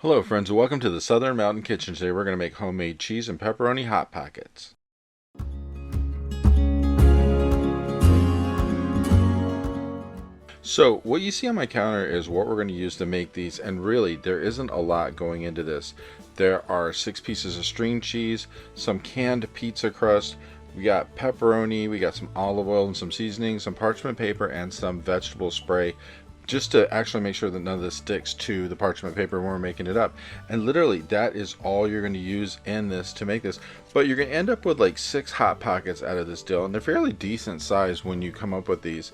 Hello friends and welcome to the Southern Mountain Kitchen. Today we're going to make homemade cheese and pepperoni hot pockets. So what you see on my counter is what we're going to use to make these, and really there isn't a lot going into this. There are 6 pieces of string cheese, some canned pizza crust, we got pepperoni, we got some olive oil and some seasoning, some parchment paper, and some vegetable spray, just to actually make sure that none of this sticks to the parchment paper when we're making it up. And literally that is all you're going to use in this to make this, but you're going to end up with like 6 hot pockets out of this deal, and they're fairly decent size when you come up with these,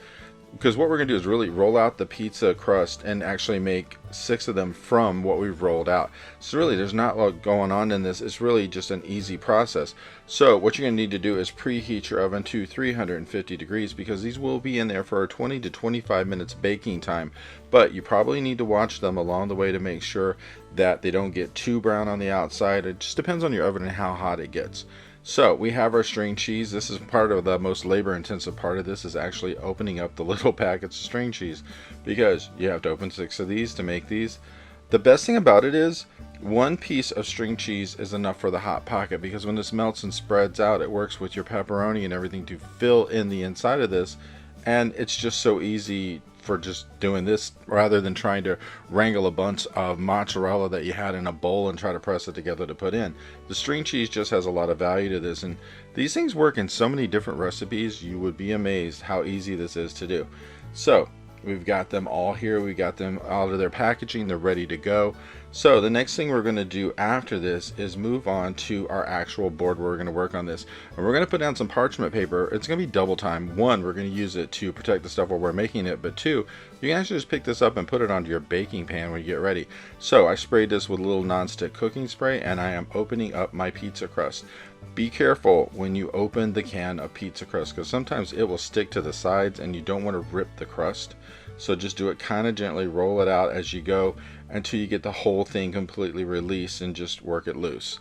because what we're going to do is really roll out the pizza crust and actually make 6 of them from what we've rolled out. So really there's not a lot going on in this. It's really just an easy process. So what you're going to need to do is preheat your oven to 350 degrees, because these will be in there for 20 to 25 minutes baking time, but you probably need to watch them along the way to make sure that they don't get too brown on the outside. It just depends on your oven and how hot it gets. So we have our string cheese. This is part of the most labor intensive part of this, is actually opening up the little packets of string cheese, because you have to open 6 of these to make these. The best thing about it is 1 piece of string cheese is enough for the hot pocket, because when this melts and spreads out, it works with your pepperoni and everything to fill in the inside of this, and it's just so easy for just doing this rather than trying to wrangle a bunch of mozzarella that you had in a bowl and try to press it together to put in. The string cheese just has a lot of value to this, and these things work in so many different recipes. You would be amazed how easy this is to do. So we've got them all here. We got them out of their packaging. They're ready to go. So the next thing we're going to do after this is move on to our actual board where we're going to work on this. And we're going to put down some parchment paper. It's going to be double time. 1, we're going to use it to protect the stuff while we're making it. But 2, you can actually just pick this up and put it onto your baking pan when you get ready. So I sprayed this with a little non-stick cooking spray, and I am opening up my pizza crust. Be careful when you open the can of pizza crust, because sometimes it will stick to the sides and you don't want to rip the crust. So just do it kind of gently, roll it out as you go until you get the whole thing completely released, and just work it loose.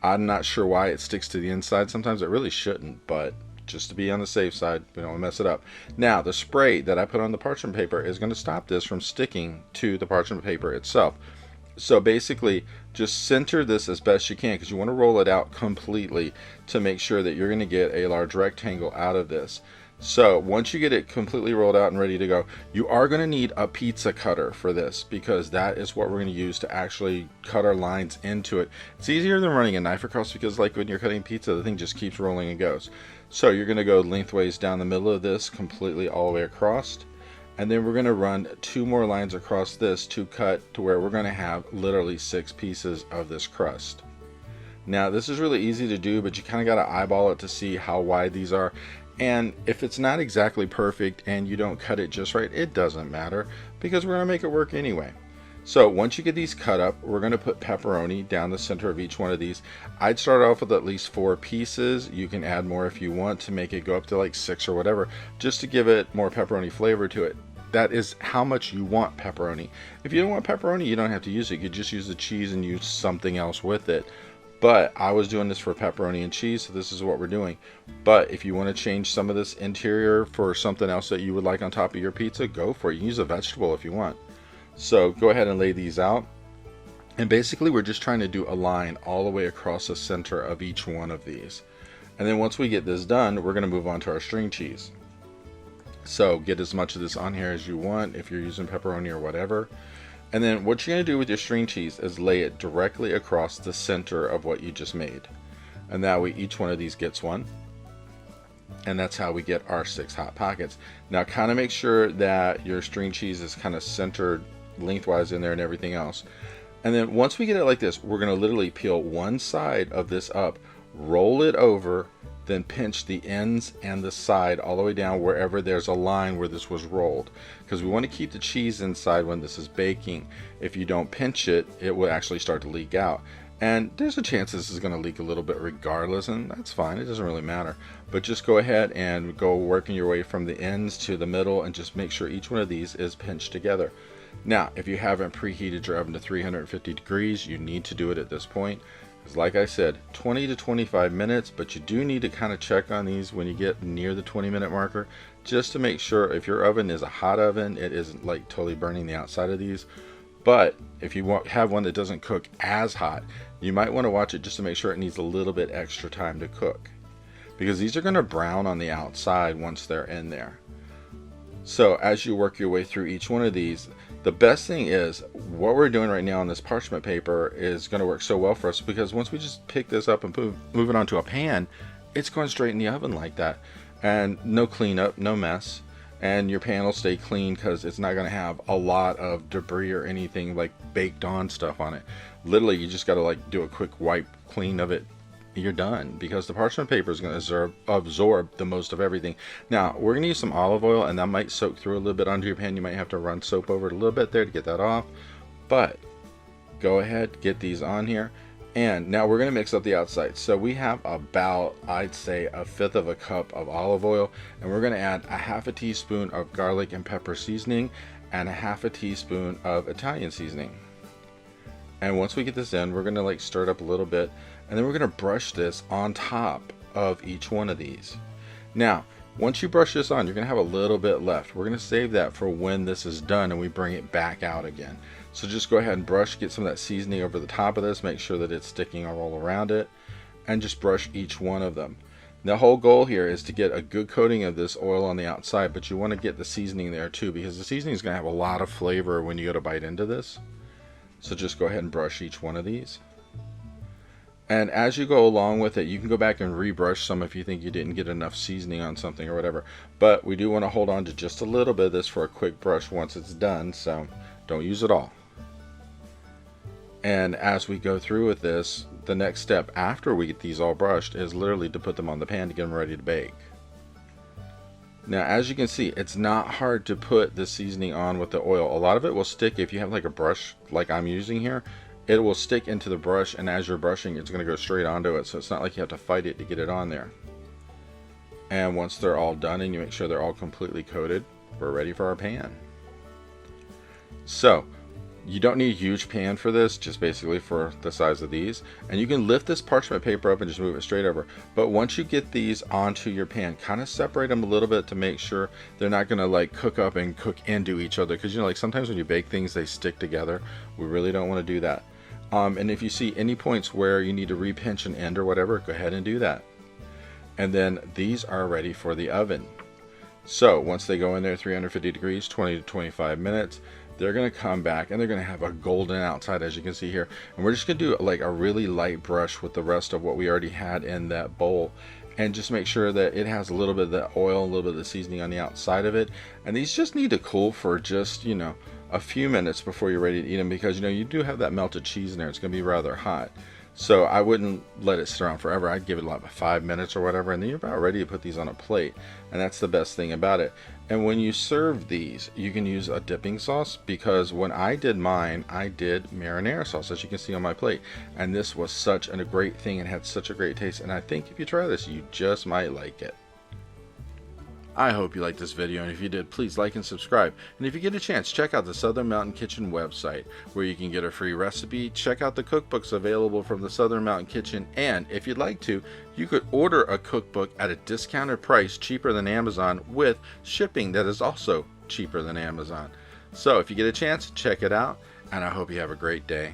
I'm not sure why it sticks to the inside. Sometimes it really shouldn't, but just to be on the safe side, we don't want to mess it up. Now the spray that I put on the parchment paper is going to stop this from sticking to the parchment paper itself. So basically just center this as best you can, because you want to roll it out completely to make sure that you're going to get a large rectangle out of this. So once you get it completely rolled out and ready to go, you are going to need a pizza cutter for this, because that is what we're going to use to actually cut our lines into it. It's easier than running a knife across, because like when you're cutting pizza, the thing just keeps rolling and goes. So you're going to go lengthways down the middle of this, completely all the way across, and then we're going to run 2 more lines across this to cut to where we're going to have literally 6 pieces of this crust. Now this is really easy to do, but you kind of got to eyeball it to see how wide these are. And if it's not exactly perfect and you don't cut it just right, it doesn't matter, because we're going to make it work anyway. So once you get these cut up, we're going to put pepperoni down the center of each one of these. I'd start off with at least 4 pieces. You can add more if you want to make it go up to like 6 or whatever, just to give it more pepperoni flavor to it. That is how much you want pepperoni. If you don't want pepperoni, you don't have to use it. You just use the cheese and use something else with it. But I was doing this for pepperoni and cheese, so this is what we're doing. But if you want to change some of this interior for something else that you would like on top of your pizza, go for it. You can use a vegetable if you want. So go ahead and lay these out. And basically we're just trying to do a line all the way across the center of each one of these. And then once we get this done, we're going to move on to our string cheese. So get as much of this on here as you want if you're using pepperoni or whatever. And then what you're going to do with your string cheese is lay it directly across the center of what you just made. And that way each one of these gets one. And that's how we get our 6 hot pockets. Now kind of make sure that your string cheese is kind of centered lengthwise in there and everything else. And then once we get it like this, we're going to literally peel one side of this up, roll it over, then pinch the ends and the side all the way down wherever there's a line where this was rolled, because we want to keep the cheese inside when this is baking. If you don't pinch it, it will actually start to leak out, and there's a chance this is going to leak a little bit regardless, and that's fine. It doesn't really matter. But just go ahead and go working your way from the ends to the middle, and just make sure each one of these is pinched together. Now if you haven't preheated your oven to 350 degrees, you need to do it at this point. Because like I said, 20 to 25 minutes, but you do need to kind of check on these when you get near the 20-minute marker, just to make sure if your oven is a hot oven, it isn't like totally burning the outside of these. But if you have one that doesn't cook as hot, you might want to watch it just to make sure it needs a little bit extra time to cook, because these are going to brown on the outside once they're in there. So as you work your way through each one of these, the best thing is what we're doing right now on this parchment paper is going to work so well for us, because once we just pick this up and move it onto a pan, it's going straight in the oven like that, and no cleanup, no mess, and your pan will stay clean because it's not going to have a lot of debris or anything like baked on stuff on it. Literally, you just got to like do a quick wipe clean of it. You're done, because the parchment paper is going to absorb the most of everything. Now we're going to use some olive oil, and that might soak through a little bit onto your pan. You might have to run soap over it a little bit there to get that off, but go ahead, get these on here. And now we're going to mix up the outside. So we have about, I'd say, 1/5 of a cup of olive oil, and we're going to add a 1/2 teaspoon of garlic and pepper seasoning and a 1/2 teaspoon of Italian seasoning. And once we get this in, we're going to like stir it up a little bit, and then we're going to brush this on top of each one of these. Now once you brush this on, you're going to have a little bit left. We're going to save that for when this is done and we bring it back out again. So just go ahead and brush, get some of that seasoning over the top of this, make sure that it's sticking all around it, and just brush each one of them. The whole goal here is to get a good coating of this oil on the outside, but you want to get the seasoning there too, because the seasoning is going to have a lot of flavor when you go to bite into this. So just go ahead and brush each one of these. And as you go along with it, you can go back and rebrush some if you think you didn't get enough seasoning on something or whatever. But we do want to hold on to just a little bit of this for a quick brush once it's done, so don't use it all. And as we go through with this, the next step after we get these all brushed is literally to put them on the pan to get them ready to bake. Now as you can see, it's not hard to put the seasoning on with the oil. A lot of it will stick if you have like a brush like I'm using here. It will stick into the brush, and as you're brushing, it's going to go straight onto it, so it's not like you have to fight it to get it on there. And once they're all done and you make sure they're all completely coated, we're ready for our pan. So you don't need a huge pan for this, just basically for the size of these, and you can lift this parchment paper up and just move it straight over. But once you get these onto your pan, kind of separate them a little bit to make sure they're not going to like cook up and cook into each other, because you know, like sometimes when you bake things they stick together. We really don't want to do that. And if you see any points where you need to repinch an end or whatever, go ahead and do that. And then these are ready for the oven. So once they go in there 350 degrees, 20 to 25 minutes, they're going to come back and they're going to have a golden outside, as you can see here. And we're just going to do like a really light brush with the rest of what we already had in that bowl, and just make sure that it has a little bit of the oil, a little bit of the seasoning on the outside of it. And these just need to cool for just, you know, a few minutes before you're ready to eat them, because you know you do have that melted cheese in there. It's going to be rather hot, so I wouldn't let it sit around forever. I'd give it like 5 minutes or whatever, and then you're about ready to put these on a plate. And that's the best thing about it. And when you serve these, you can use a dipping sauce, because when I did mine, I did marinara sauce, as you can see on my plate, and this was such a great thing and had such a great taste. And I think if you try this, you just might like it. I hope you liked this video, and if you did, please like and subscribe. And if you get a chance, check out the Southern Mountain Kitchen website, where you can get a free recipe, check out the cookbooks available from the Southern Mountain Kitchen, and if you'd like to, you could order a cookbook at a discounted price, cheaper than Amazon, with shipping that is also cheaper than Amazon. So if you get a chance, check it out, and I hope you have a great day.